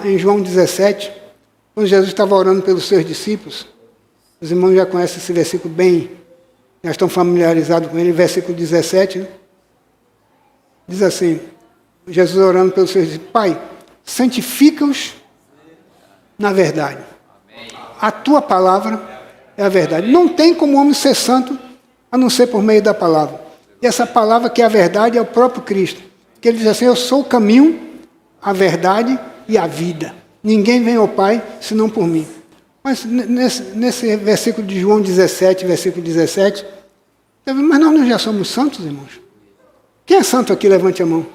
em João 17, quando Jesus estava orando pelos seus discípulos. Os irmãos já conhecem esse versículo bem, já estão familiarizados com ele, versículo 17, né? Diz assim, Jesus orando pelos seus discípulos: Pai, santifica-os na verdade. A tua palavra é a verdade. Não tem como o homem ser santo a não ser por meio da palavra. E essa palavra que é a verdade é o próprio Cristo. Que ele diz assim: eu sou o caminho, a verdade e a vida. Ninguém vem ao Pai senão por mim. Mas nesse versículo de João 17, versículo 17, mas nós já somos santos, irmãos? Quem é santo aqui? Levante a mão.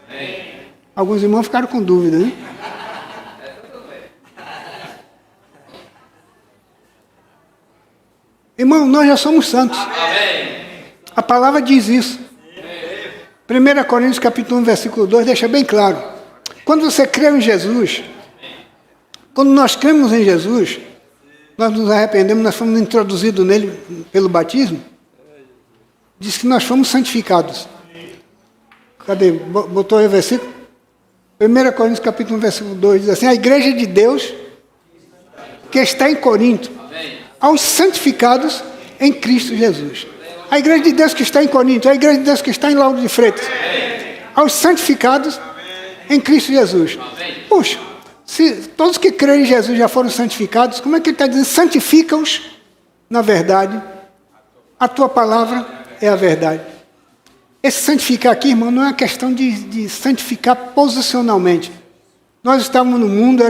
Amém. Alguns irmãos ficaram com dúvida, né? Irmão, nós já somos santos. Amém. A palavra diz isso. 1 Coríntios capítulo 1, versículo 2, deixa bem claro. Quando você crê em Jesus, quando nós cremos em Jesus, nós nos arrependemos, nós fomos introduzidos nele pelo batismo, diz que nós fomos santificados. Cadê? Botou aí o versículo? 1 Coríntios capítulo 1, versículo 2, diz assim: a igreja de Deus que está em Corinto, aos santificados em Cristo Jesus. A igreja de Deus que está em Corinto, a igreja de Deus que está em Lauro de Freitas, aos santificados em Cristo Jesus. Puxa, se todos que creem em Jesus já foram santificados, como é que ele está dizendo? Santifica-os na verdade. A tua palavra é a verdade. Esse santificar aqui, irmão, não é uma questão de santificar posicionalmente. Nós estávamos no mundo,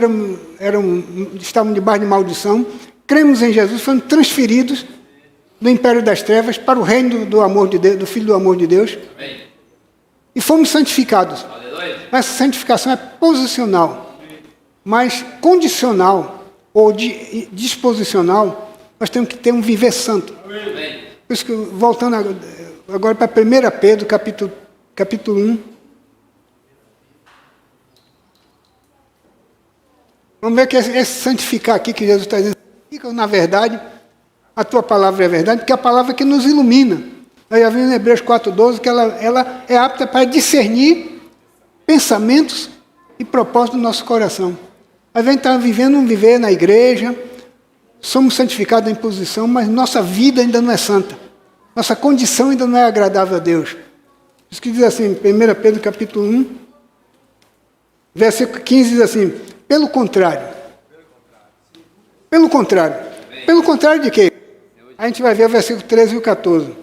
estávamos debaixo de maldição, cremos em Jesus, fomos transferidos do império das trevas para o reino do amor de Deus, do Filho do amor de Deus. Amém. E fomos santificados. Aleluia. Essa santificação é posicional, mas condicional ou disposicional, nós temos que ter um viver santo. Amém. Por isso que, voltando agora para 1 Pedro, capítulo 1. Vamos ver que esse santificar aqui que Jesus está dizendo, na verdade, a tua palavra é a verdade, porque é a palavra que nos ilumina. Nós já vimos em Hebreus 4,12 que ela é apta para discernir pensamentos e propósitos do nosso coração. A gente está vivendo um viver na igreja, somos santificados em posição, mas nossa vida ainda não é santa. Nossa condição ainda não é agradável a Deus. Isso que diz assim, 1 Pedro capítulo 1, versículo 15, diz assim: pelo contrário de quê? A gente vai ver o versículo 13 e o 14.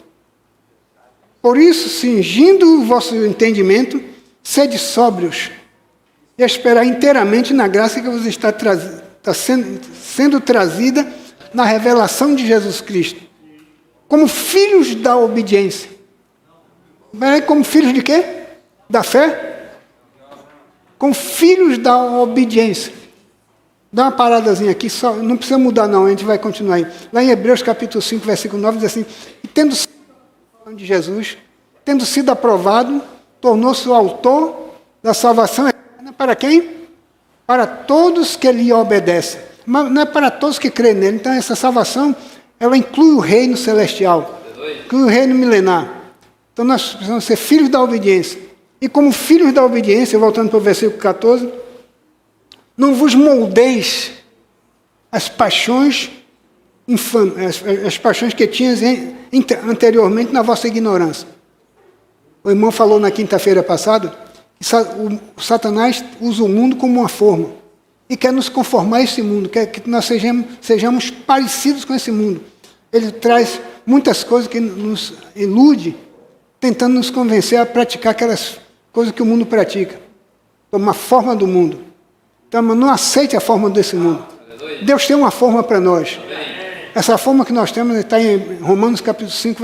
Por isso, cingindo o vosso entendimento, sede sóbrios e esperar inteiramente na graça que vos está sendo trazida na revelação de Jesus Cristo. Como filhos da obediência. Como filhos de quê? Da fé? Como filhos da obediência. Dá uma paradazinha aqui, só, não precisa mudar não, a gente vai continuar aí. Lá em Hebreus capítulo 5, versículo 9, diz assim: e tendo sido de Jesus, tendo sido aprovado, tornou-se o autor da salvação eterna para quem? Para todos que lhe obedecem. Mas não é para todos que creem nele. Então essa salvação, ela inclui o reino celestial, inclui o reino milenar. Então nós precisamos ser filhos da obediência. E como filhos da obediência, voltando para o versículo 14, não vos moldeis as paixões infames, as paixões que tinhas anteriormente na vossa ignorância. O irmão falou na quinta-feira passada que o Satanás usa o mundo como uma forma e quer nos conformar a esse mundo, quer que nós sejamos parecidos com esse mundo. Ele traz muitas coisas que nos ilude, tentando nos convencer a praticar aquelas coisas que o mundo pratica, tomar forma do mundo. Então, não aceite a forma desse mundo. Deus tem uma forma para nós. Essa forma que nós temos está em Romanos capítulo 5,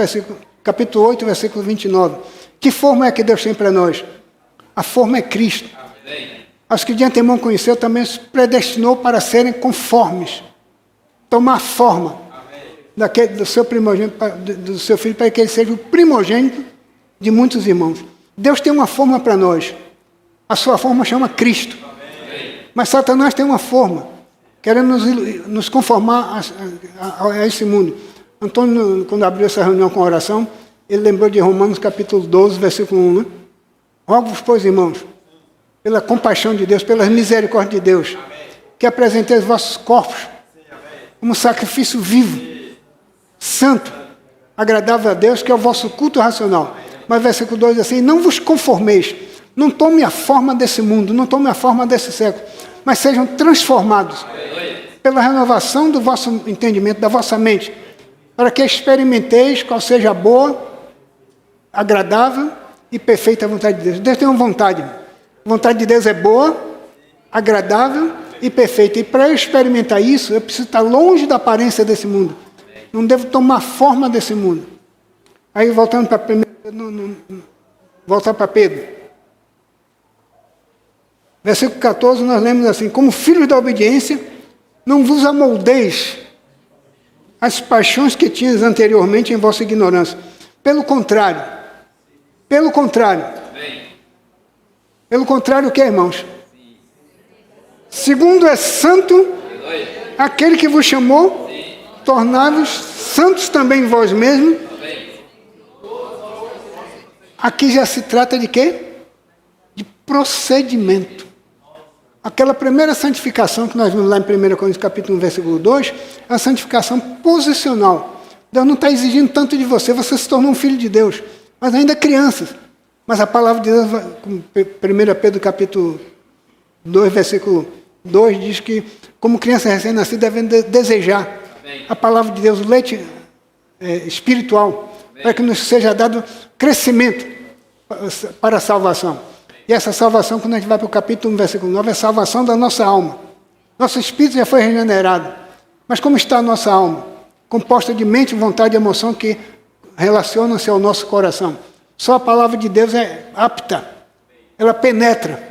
capítulo 8, versículo 29. Que forma é que Deus tem para nós? A forma é Cristo. Aos que de antemão conheceu, também os predestinou para serem conformes. Tomar forma do seu primogênito, do seu filho, para que ele seja o primogênito de muitos irmãos. Deus tem uma forma para nós. A sua forma chama Cristo. Mas Satanás tem uma forma, querendo nos conformar a esse mundo. Antônio, quando abriu essa reunião com a oração, ele lembrou de Romanos capítulo 12, versículo 1. Né? Rogo-vos, pois, irmãos, pela compaixão de Deus, pela misericórdia de Deus, que apresenteis os vossos corpos como sacrifício vivo, santo, agradável a Deus, que é o vosso culto racional. Mas versículo 2 diz assim: não vos conformeis, não tome a forma desse mundo, não tome a forma desse século, mas sejam transformados pela renovação do vosso entendimento, da vossa mente, para que experimenteis qual seja a boa, agradável e perfeita vontade de Deus. Deus tem uma vontade. A vontade de Deus é boa, agradável e perfeita. E para eu experimentar isso, eu preciso estar longe da aparência desse mundo. Não devo tomar forma desse mundo. Aí voltando para voltar para Pedro. Versículo 14, nós lemos assim: como filhos da obediência, não vos amoldeis às paixões que tinhas anteriormente em vossa ignorância. Pelo contrário, o que, irmãos? Segundo é santo aquele que vos chamou, tornai-vos santos também vós mesmos. Aqui já se trata de quê? De procedimento. Aquela primeira santificação que nós vimos lá em 1 Coríntios capítulo 1, versículo 2, é a santificação posicional. Deus não está exigindo tanto de você, você se tornou um filho de Deus, mas ainda crianças. Mas a palavra de Deus, 1 Pedro capítulo 2, versículo 2, diz que como criança recém-nascida devem desejar a palavra de Deus, o leite espiritual, para que nos seja dado crescimento para a salvação. E essa salvação, quando a gente vai para o capítulo 1, versículo 9, é a salvação da nossa alma. Nosso espírito já foi regenerado. Mas como está a nossa alma? Composta de mente, vontade e emoção que relacionam-se ao nosso coração. Só a palavra de Deus é apta. Ela penetra.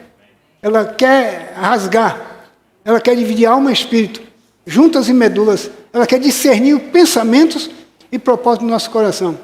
Ela quer rasgar. Ela quer dividir alma e espírito, juntas e medulas. Ela quer discernir os pensamentos e propósitos do nosso coração.